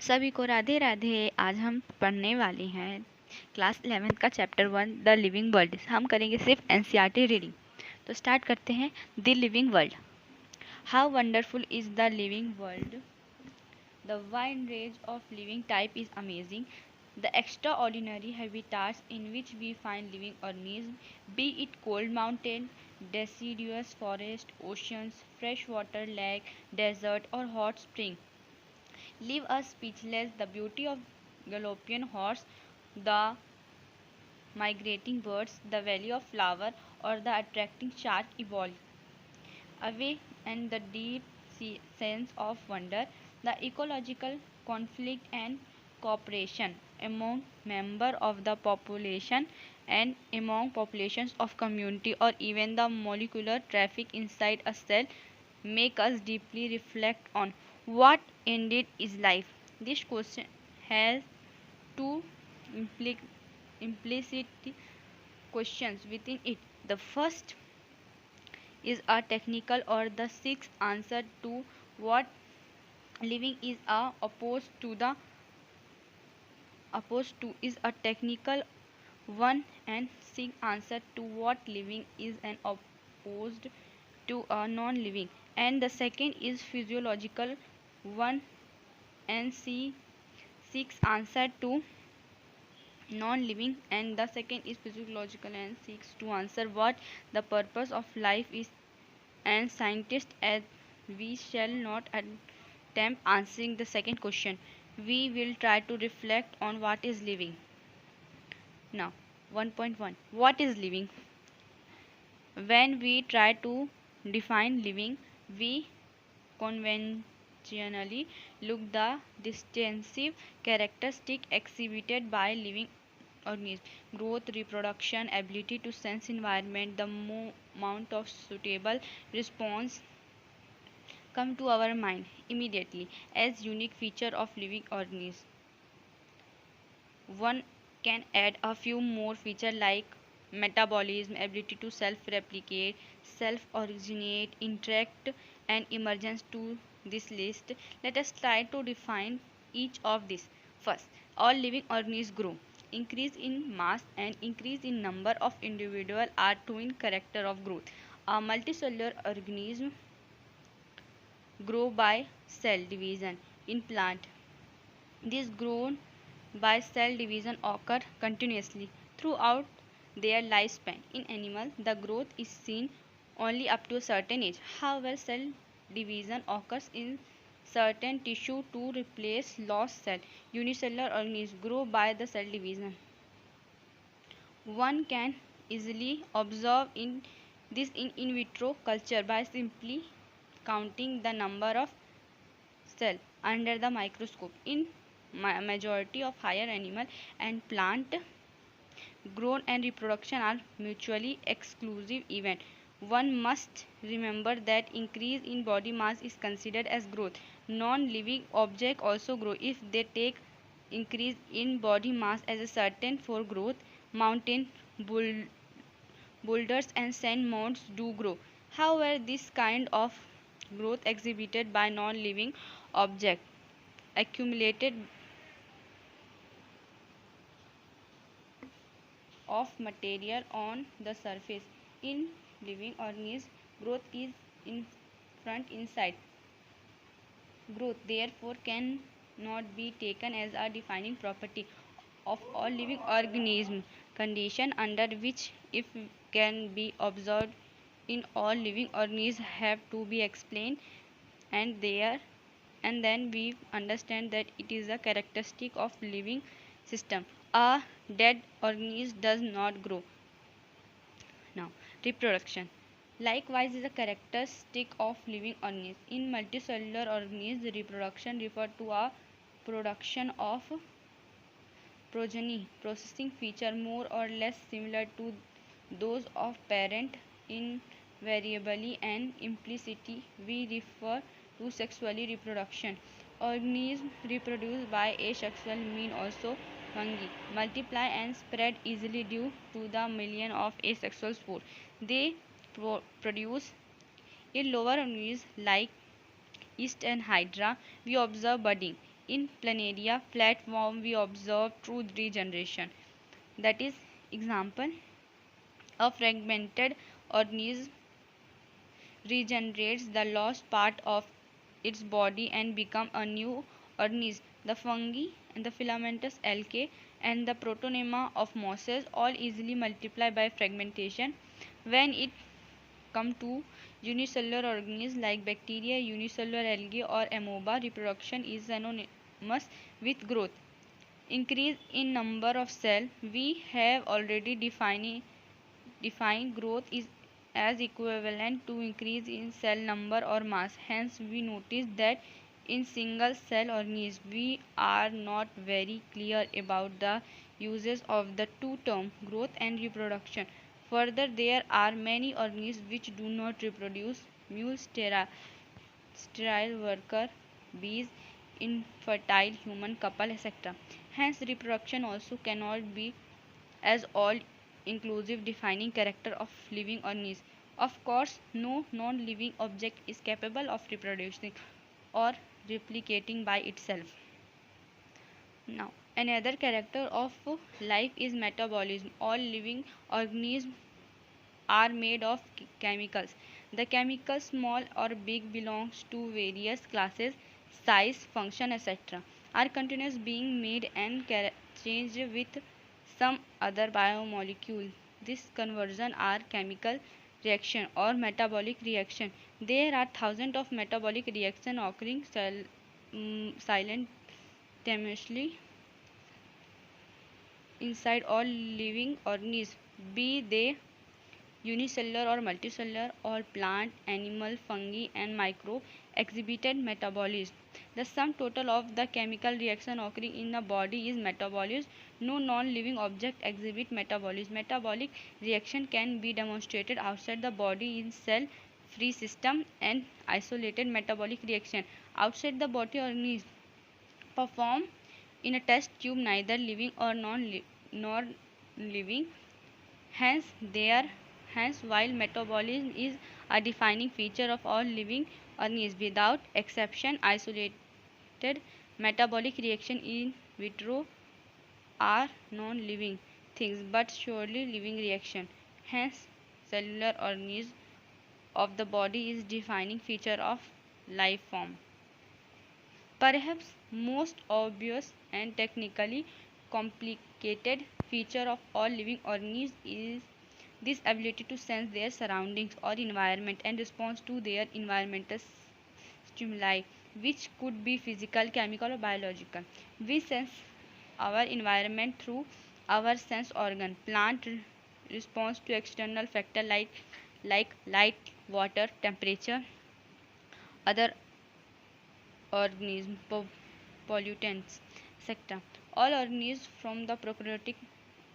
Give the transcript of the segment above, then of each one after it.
सभी को राधे राधे। आज हम पढ़ने वाले हैं क्लास 11 का चैप्टर 1 द लिविंग वर्ल्ड। हम करेंगे सिर्फ एनसीईआरटी रीडिंग। तो स्टार्ट करते हैं। The living world. How wonderful is the living world. The wide range of living type is amazing. The extraordinary habitats in which we find living organisms, be it cold mountain, deciduous forest, oceans, freshwater lake, desert, or hot spring, leave us speechless. The beauty of galloping horse, the migrating birds, the valley of flower, or the attracting shark evolve away, and the deep sense of wonder, the ecological conflict and cooperation among members of the population and among populations of community, or even the molecular traffic inside a cell, make us deeply reflect on what indeed is life. This question has two implicit questions within it. The first is a technical, or the sixth answer to what living is, a opposed to is a technical one, and sixth answer to what living is and opposed to a non-living, and the second is physiological one, and c sixth answer to non-living, and the second is physiological and seeks to answer what the purpose of life is. And scientists, as we shall not attempt answering the second question, we will try to reflect on what is living. Now 1.1, what is living? When we try to define living, we conventionally look the distinctive characteristic exhibited by living organisms: growth, reproduction, ability to sense environment. The amount of suitable response come to our mind immediately as unique feature of living organisms. One can add a few more features like metabolism, ability to self-replicate, self-originate, interact, and emergence to this list. Let us try to define each of these. First, all living organisms grow. Increase in mass and increase in number of individuals are twin character of growth. A multicellular organism grow by cell division. In plant, this growth by cell division occur continuously throughout their lifespan. In animal, the growth is seen only up to a certain age. However, cell division occurs in certain tissue to replace lost cell. Unicellular organisms grow by the cell division. One can easily observe this in vitro culture by simply counting the number of cells under the microscope. In majority of higher animal and plant, growth and reproduction are mutually exclusive event. One must remember that increase in body mass is considered as growth. Non-living objects also grow if they take increase in body mass as a certain for growth. Mountain, boulders and sand mounds do grow. However, this kind of growth exhibited by non-living object accumulated of material on the surface. In living organisms, growth is in front inside. Growth therefore can not be taken as a defining property of all living organisms. Condition under which if can be observed in all living organisms have to be explained, and there and then we understand that it is a characteristic of living system. A dead organism does not grow. Now, reproduction likewise is a characteristic of living organisms. In multicellular organisms, reproduction refers to a production of progeny, processing feature more or less similar to those of parent. Invariably and implicitly, we refer to sexually reproduction. Organisms reproduce by asexual means, also fungi multiply and spread easily due to the million of asexual spores they produce. In lower organisms like yeast and hydra, we observe budding. In planaria, flat form we observe true regeneration. That is, example, a fragmented organism regenerates the lost part of its body and become a new organism. The fungi and the filamentous algae and the protonema of mosses all easily multiply by fragmentation. When it come to unicellular organisms like bacteria, unicellular algae or amoeba, reproduction is synonymous with growth. Increase in number of cells. We have already defined growth is as equivalent to increase in cell number or mass. Hence, we notice that in single cell organisms, we are not very clear about the uses of the two terms growth and reproduction. Further, there are many organisms which do not reproduce: mules, sterile worker bees, infertile human couple, etc. Hence, reproduction also cannot be as all inclusive defining character of living organism. Of course, no non living object is capable of reproducing or replicating by itself. Now, another character of life is metabolism. All living organisms are made of chemicals. The chemicals, small or big, belongs to various classes, size, function, etc. are continuous being made and changed with some other biomolecule. This conversion are chemical reaction or metabolic reaction. There are thousands of metabolic reactions occurring simultaneously inside all living organisms, be they unicellular or multicellular. All plant, animal, fungi and microbe exhibited metabolism. The sum total of the chemical reaction occurring in the body is metabolism. No non-living object exhibit metabolism. Metabolic reaction can be demonstrated outside the body in cell-free system and isolated metabolic reaction outside the body organism perform in a test tube, neither living or non-living. Hence, while metabolism is a defining feature of all living organisms, without exception, isolated metabolic reaction in vitro are non-living things, but surely living reaction. Hence, cellular organism of the body is defining feature of life form. Perhaps most obvious and technically complicated feature of all living organisms is this ability to sense their surroundings or environment and respond to their environmental stimuli, which could be physical, chemical, or biological. We sense our environment through our sense organ. Plant responds to external factors like light, water, temperature, other organisms, pollutants, etc. All organisms from the prokaryotic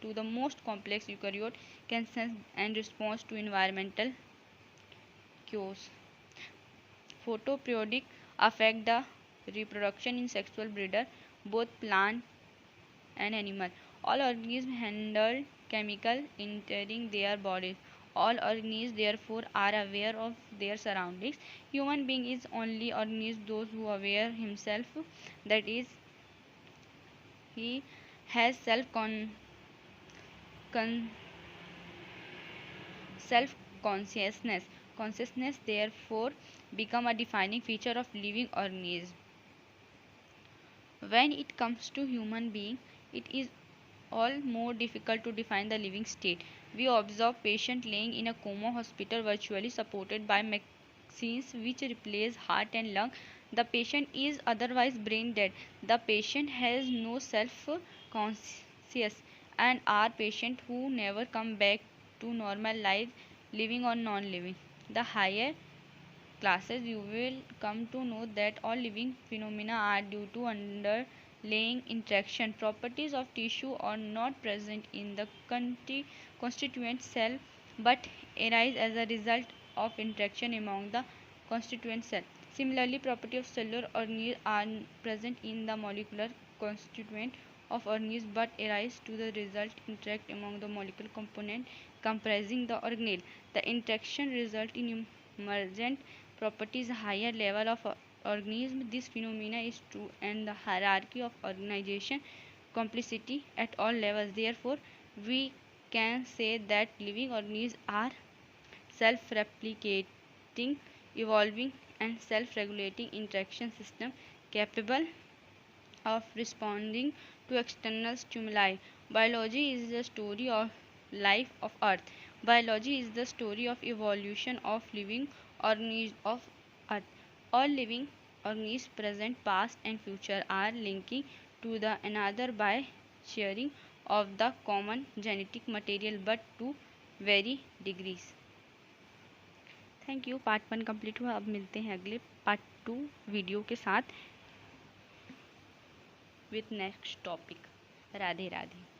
to the most complex eukaryote can sense and respond to environmental cues. Photoperiodic affect the reproduction in sexual breeder, both plant and animal. All organisms handle chemical entering their bodies. All organisms therefore are aware of their surroundings. Human being is only organism those who aware himself, that is, he has con- self consciousness. Consciousness therefore become a defining feature of living organism. When it comes to human being, it is all more difficult to define the living state. We observe patient laying in a coma hospital virtually supported by machines which replace heart and lung. The patient is otherwise brain dead. The patient has no self conscious and are patients who never come back to normal life, living or non-living. The higher classes, you will come to know that all living phenomena are due to underlying interaction. Properties of tissue are not present in the constituent cell but arise as a result of interaction among the constituent cell. Similarly, properties of cellular organisms are present in the molecular constituent of organisms but arise to the result interact among the molecular component comprising the organelle. The interaction result in emergent properties higher level of organism. This phenomena is true and the hierarchy of organization complexity at all levels. Therefore, we can say that living organisms are self-replicating, evolving, and self-regulating interaction system capable of responding to external stimuli. Biology is the story of life of Earth. Biology is the story of evolution of living organisms of Earth. All living organisms, present, past, and future, are linking to the another by sharing of the common genetic material, but to vary degrees. Thank you. Part 1 complete हुआ. अब मिलते हैं अगले part 2 video के साथ with next topic. Radhe Radhe.